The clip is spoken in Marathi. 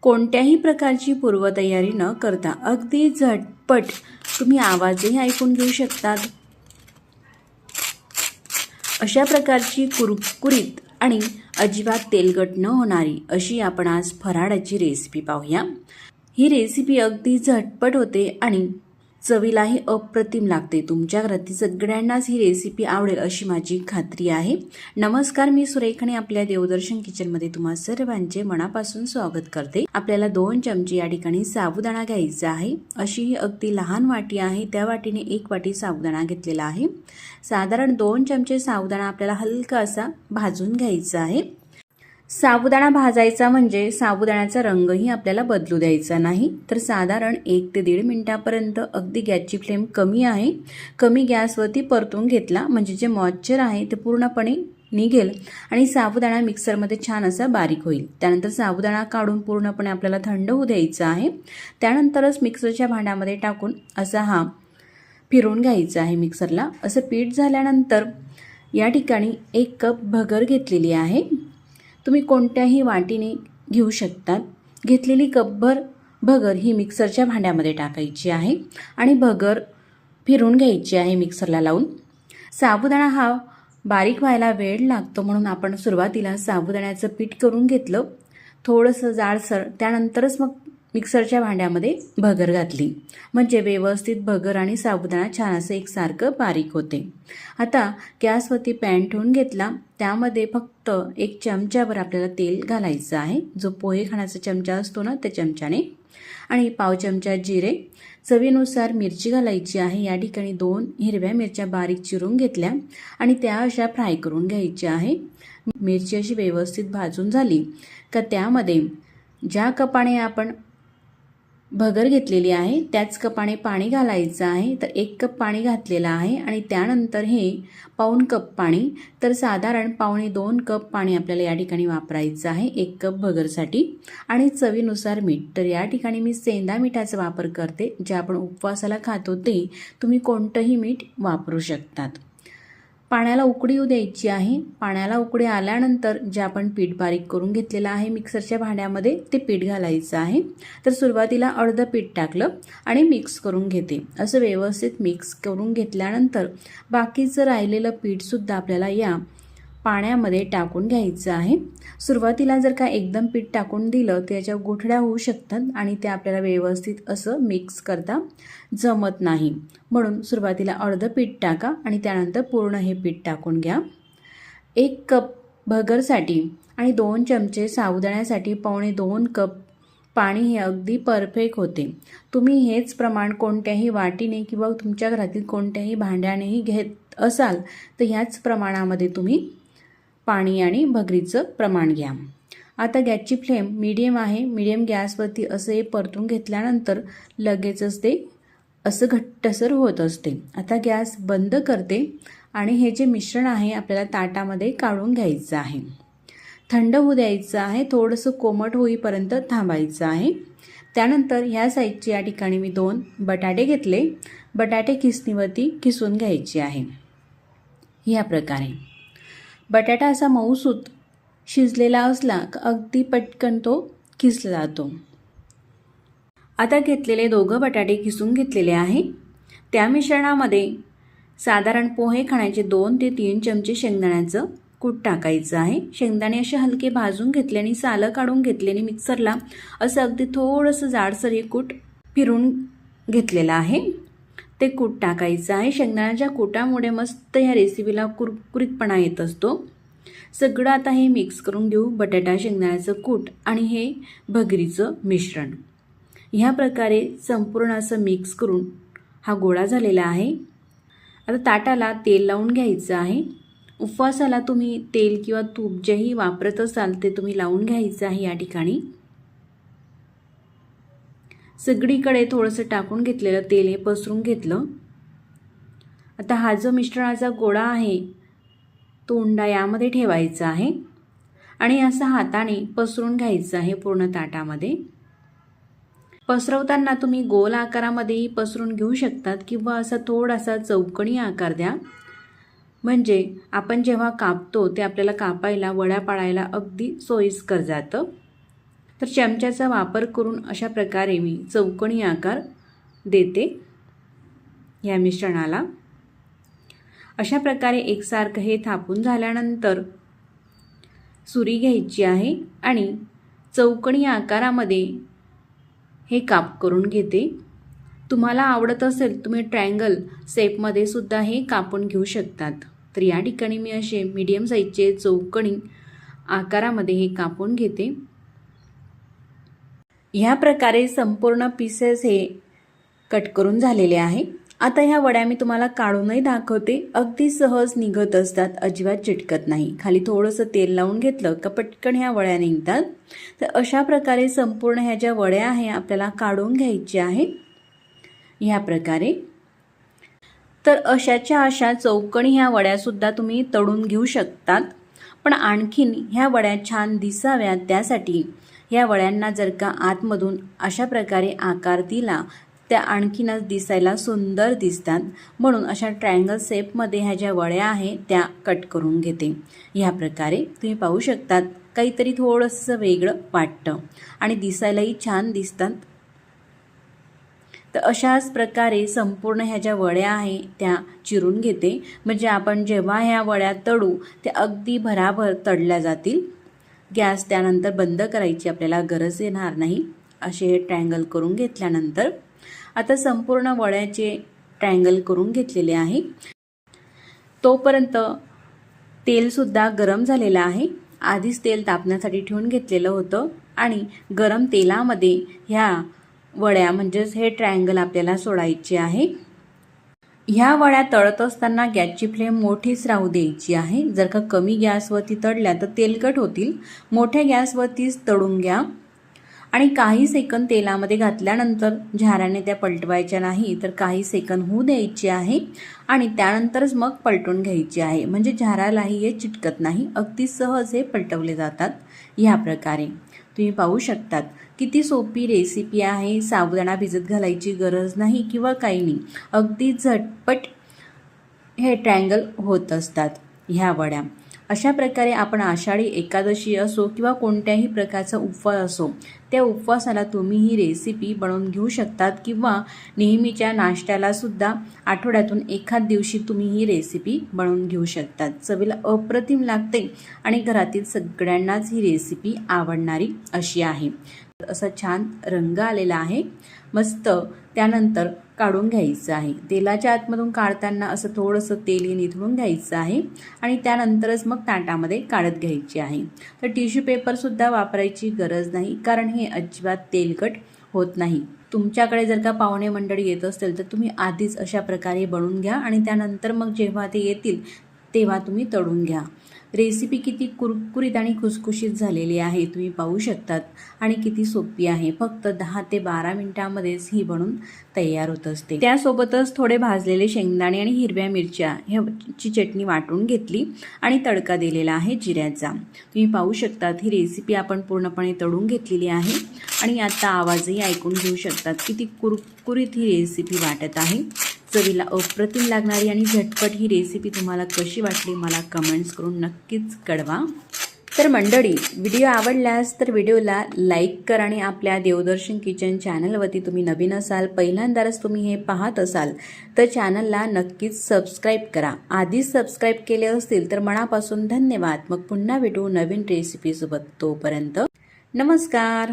कोणत्याही प्रकारची पूर्वतयारी न करता अगदी झटपट तुम्ही आवाजही ऐकून घेऊ शकतात। अशा प्रकारची कुरकुरीत आणि अजिबात तेलकट न होणारी अशी आपण आज फराळाची रेसिपी पाहूया। ही रेसिपी अगदी झटपट होते आणि चवीलाही अप्रतिम लागते। तुमच्या घरातील सगळ्यांनाच ही रेसिपी आवडेल अशी माझी खात्री आहे। नमस्कार, मी सुरेखा आणि आपल्या देवदर्शन किचनमध्ये तुम्हा सर्वांचे मनापासून स्वागत करते। आपल्याला 2 चमचे या ठिकाणी साबुदाणा घ्यायचा आहे। अशी ही अगदी लहान वाटी आहे, त्या वाटीने 1 वाटी साबुदाणा घेतलेला आहे। साधारण 2 चमचे साबुदाणा आपल्याला हलका असा भाजून घ्यायचा आहे। साबुदाणा भाजायचा म्हणजे साबुदाण्याचा रंगही आपल्याला बदलू द्यायचा नाही। तर साधारण 1 ते 1.5 मिनिटापर्यंत अगदी गॅसची फ्लेम कमी आहे, कमी गॅसवरती परतून घेतला म्हणजे जे मॉइश्चर आहे ते पूर्णपणे निघेल आणि साबुदाणा मिक्सरमध्ये छान असा बारीक होईल। त्यानंतर साबुदाणा काढून पूर्णपणे आपल्याला थंड होऊ द्यायचा आहे। त्यानंतरच मिक्सरच्या भांड्यामध्ये टाकून असा हा फिरवून घ्यायचा आहे मिक्सरला। असं पीठ झाल्यानंतर या ठिकाणी 1 कप भगर घेतलेली आहे। तुम्ही कोणत्याही वाटीने घेऊ शकतात। घेतलेली कपभर भगर ही मिक्सरच्या भांड्यामध्ये टाकायची आहे आणि भगर फिरवून घ्यायची आहे मिक्सरला लावून। साबुदाणा हा बारीक व्हायला वेळ लागतो म्हणून आपण सुरुवातीला साबुदाण्याचं पीठ करून घेतलं थोडंसं जाडसर, त्यानंतरच मग मिक्सरच्या भांड्यामध्ये भगर घातली म्हणजे व्यवस्थित भगर आणि साबुदाणा छान असं एकसारखं बारीक होते। आता गॅसवरती पॅन ठेवून घेतला, त्यामध्ये फक्त 1 चमचाभर आपल्याला तेल घालायचं आहे, जो पोहे खाण्याचा चमचा असतो ना त्या चमच्याने, आणि पाव चमचा जिरे, चवीनुसार मिरची घालायची आहे। या ठिकाणी 2 हिरव्या मिरच्या बारीक चिरून घेतल्या आणि त्या अशा फ्राय करून घ्यायच्या आहे। मिरची अशी व्यवस्थित भाजून झाली का त्यामध्ये ज्या कपाने आपण भगर घेतलेली आहे त्याच कपाने पाणी घालायचं आहे। तर 1 कप पाणी घातलेलं आहे आणि त्यानंतर हे पाऊण कप पाणी, तर साधारण 1.25-2 कप पाणी आपल्याला या ठिकाणी वापरायचं आहे 1 कप भगरसाठी। आणि चवीनुसार मीठ, तर या ठिकाणी मी सेंधा मिठाचा वापर करते, जे आपण उपवासाला खातो ते तुम्ही कोणतंही मीठ वापरू शकतात। पाण्याला उकळी येऊ द्यायची आहे। पाण्याला उकळी आल्यानंतर जे आपण पीठ बारीक करून घेतलेलं आहे मिक्सरच्या भांड्यामध्ये ते पीठ घालायचं आहे। तर सुरुवातीला अर्धं पीठ टाकलं आणि मिक्स करून घेते। असं व्यवस्थित मिक्स करून घेतल्यानंतर बाकीचं राहिलेलं पीठसुद्धा आपल्याला या पाण्यामध्ये टाकून घ्यायचं आहे। सुरुवातीला जर का एकदम पीठ टाकून दिलं तर याच्या गुठळ्या होऊ शकतात आणि ते आपल्याला व्यवस्थित असं मिक्स करता जमत नाही, म्हणून सुरुवातीला अर्धं पीठ टाका आणि त्यानंतर पूर्ण हे पीठ टाकून घ्या। 1 कप भगरसाठी आणि 2 चमचे साबुदाण्यासाठी 1.25-2 कप पाणी हे अगदी परफेक्ट होते। तुम्ही हेच प्रमाण कोणत्याही वाटीने किंवा तुमच्या घरातील कोणत्याही भांड्यानेही घेत असाल तर ह्याच प्रमाणामध्ये तुम्ही पाणी आणि भगरीचं प्रमाण घ्या। आता गॅसची फ्लेम मीडियम आहे। मीडियम गॅसवरती असं हे परतून घेतल्यानंतर लगेचच ते असं घट्टसर होत असते। आता गॅस बंद करते आणि हे जे मिश्रण आहे आपल्याला ताटामध्ये काढून घ्यायचं आहे, थंड होऊ द्यायचं आहे, थोडंसं कोमट होईपर्यंत थांबायचं आहे। त्यानंतर ह्या साईडची या ठिकाणी मी 2 बटाटे घेतले, बटाटे खिसणीवरती खिसून घ्यायचे आहे। या प्रकारे बटाटा असा मऊसूत शिजलेला असला का अगदी पटकन तो खिसला जातो। आता घेतलेले 2 बटाटे खिसून घेतलेले आहे। त्या मिश्रणामध्ये साधारण पोहे खाण्याचे 2 ते 3 चमचे शेंगदाण्याचं कूट टाकायचं आहे। शेंगदाणे असे हलके भाजून घेतले आणि सालं काढून घेतल्याने मिक्सरला असं अगदी थोडंसं जाडसर हे कूट फिरून घेतलेलं आहे, ते कूट टाकायचं आहे। शेंगदाण्याच्या कूटामुळे मस्त ह्या रेसिपीला कुरकुरीतपणा येत असतो। सगळं आता हे मिक्स करून घेऊ, बटाटा, शेंगदाण्याचं कूट आणि हे भगरीचं मिश्रण। ह्या प्रकारे संपूर्ण असं मिक्स करून हा गोळा झालेला आहे। आता ताटाला तेल लावून घ्यायचं आहे। उपवासाला तुम्ही तेल किंवा तूप जेही वापरत असाल ते तुम्ही लावून घ्यायचं आहे। या ठिकाणी सगळीकडे थोडंसं टाकून घेतलेलं तेल हे पसरून घेतलं। आता हा जो मिश्रणाचा गोळा आहे तो उंडा यामध्ये ठेवायचा आहे आणि असं हाताने पसरून घ्यायचं आहे पूर्ण ताटामध्ये। पसरवताना तुम्ही गोल आकारामध्येही पसरून घेऊ शकतात किंवा असा थोडासा चौकोनी आकार द्या, म्हणजे आपण जेव्हा कापतो ते आपल्याला कापायला, वड्या पाडायला अगदी सोयीस्कर जातं। तर चमच्याचा वापर करून अशा प्रकारे मी चौकोनी आकार देते या मिश्रणाला। अशा प्रकारे एकसारखं हे थापून झाल्यानंतर सुरी घ्यायची आहे आणि चौकोनी आकारामध्ये हे काप करून घेते। तुम्हाला आवडत असेल तुम्ही ट्रायंगल शेपमध्ये सुद्धा हे कापून घेऊ शकतात। तर या ठिकाणी मी असे मीडियम साईजचे चौकोनी आकारामध्ये हे कापून घेते। ह्या प्रकारे संपूर्ण पीसेस हे कट करून झालेले आहे। आता ह्या वड्या मी तुम्हाला काढूनही दाखवते, अगदी सहज निघत असतात, अजिबात चिटकत नाही। खाली थोडंसं तेल लावून घेतलं का पटकन ह्या वड्या निघतात। तर अशा प्रकारे संपूर्ण ह्या ज्या वड्या आहे आपल्याला काढून घ्यायच्या आहेत ह्या प्रकारे। तर अशा चौकोनी ह्या वड्यासुद्धा तुम्ही तळून घेऊ शकतात, पण आणखीन ह्या वड्या छान दिसाव्यात त्यासाठी ह्या वड्यांना जर का आतमधून अशा प्रकारे आकार दिला त्या आणखीनच दिसायला सुंदर दिसतात। म्हणून अशा ट्रायंगल शेपमध्ये ह्या ज्या वड्या आहेत त्या कट करून घेते। ह्या प्रकारे तुम्ही पाहू शकतात, काहीतरी थोडंसं वेगळं वाटतं आणि दिसायलाही छान दिसतात। तर अशाच प्रकारे संपूर्ण ह्या ज्या वड्या आहे त्या चिरून घेते, म्हणजे आपण जेव्हा ह्या वड्या तळू त्या अगदी भराभर तळल्या जातील। गॅस त्यानंतर बंद करायची आपल्याला गरज येणार नाही। असे हे ट्रायंगल करून घेतल्यानंतर आता संपूर्ण वड्याचे ट्रायंगल करून घेतलेले आहे। तोपर्यंत तेलसुद्धा गरम झालेलं आहे। आधीच तेल तापण्यासाठी ठेवून घेतलेलं होतं आणि गरम तेलामध्ये ह्या वड्या म्हणजेच हे ट्रायंगल आपल्याला सोडायचे आहे। ह्या वड्या तळत असताना गॅसची फ्लेम मोठीच राहू द्यायची आहे। जर का कमी गॅसवरती तळल्या तर तेलकट होतील, मोठ्या गॅसवरतीच तळून घ्या आणि काही सेकंद तेलामध्ये घातल्यानंतर झाऱ्याने त्या पलटवायच्या नाही, तर काही सेकंद होऊ द्यायचे आहे आणि त्यानंतरच मग पलटून घ्यायचे आहे, म्हणजे झाऱ्यालाही हे चिटकत नाही, अगदी सहज हे पलटवले जातात। ह्या प्रकारे तुम्ही पाहू शकतात किती सोपी रेसिपी आहे। साबुदाणा भिजत घालायची गरज नाही किंवा काही नाही, अगदी झटपट हे ट्रायंगल होत असतात ह्या वड्या। अशा प्रकारे आपण आषाढी एकादशी असो किंवा कोणत्याही प्रकारचा उपवास असो त्या उपवासाला तुम्ही ही रेसिपी बनवून घेऊ शकतात किंवा नेहमीच्या नाश्त्याला सुद्धा आठवड्यातून एखाद दिवशी तुम्ही ही रेसिपी बनवून घेऊ शकतात। चवीला अप्रतिम लागते आणि घरातील सगळ्यांनाच ही रेसिपी आवडणारी अशी आहे। असा छान रंग आलेला आहे मस्त। त्यानंतर काढून घ्यायचं आहे। तेलाच्या आतमधून काढताना असं थोडंसं तेल निथळून घ्यायचं आहे आणि त्यानंतरच मग ताटामध्ये काढत घ्यायची आहे। तर टिश्यू पेपरसुद्धा वापरायची गरज नाही, कारण हे अजिबात तेलकट होत नाही। तुमच्याकडे जर का पाहुणे मंडळी येत असेल तर तुम्ही आधीच अशा प्रकारे बनवून घ्या आणि त्यानंतर मग जेव्हा ते येतील तेव्हा तुम्ही तळून घ्या। रेसिपी किती कुरकुरीत आणि खुसखुशीत झालेली आहे तुम्ही पाहू शकतात आणि किती सोपी आहे। फक्त 10 ते 12 मिनिटांमध्येच ही बनून तयार होत असते। त्यासोबतच थोडे भाजलेले शेंगदाणे आणि हिरव्या मिरच्या ह्याची चटणी वाटून घेतली आणि तडका दिलेला आहे जिऱ्याचा। तुम्ही पाहू शकतात ही रेसिपी आपण पूर्णपणे तळून घेतलेली आहे आणि आता आवाजही ऐकून घेऊ शकतात किती कुरकुरीत ही रेसिपी वाटत आहे। चवीला अप्रतिम लागणारी आणि झटपट ही रेसिपी तुम्हाला कशी वाटली मला कमेंट्स करून नक्कीच कळवा। तर मंडळी, व्हिडिओ आवडल्यास तर व्हिडिओला लाईक करा आणि आपल्या देवदर्शन किचन चॅनलवरती तुम्ही नवीन असाल, पहिल्यांदाच तुम्ही हे पाहत असाल तर चॅनलला नक्कीच सबस्क्राईब करा। आधीच सबस्क्राईब केले असतील तर मनापासून धन्यवाद। मग पुन्हा भेटू नवीन रेसिपीसोबत, तोपर्यंत नमस्कार।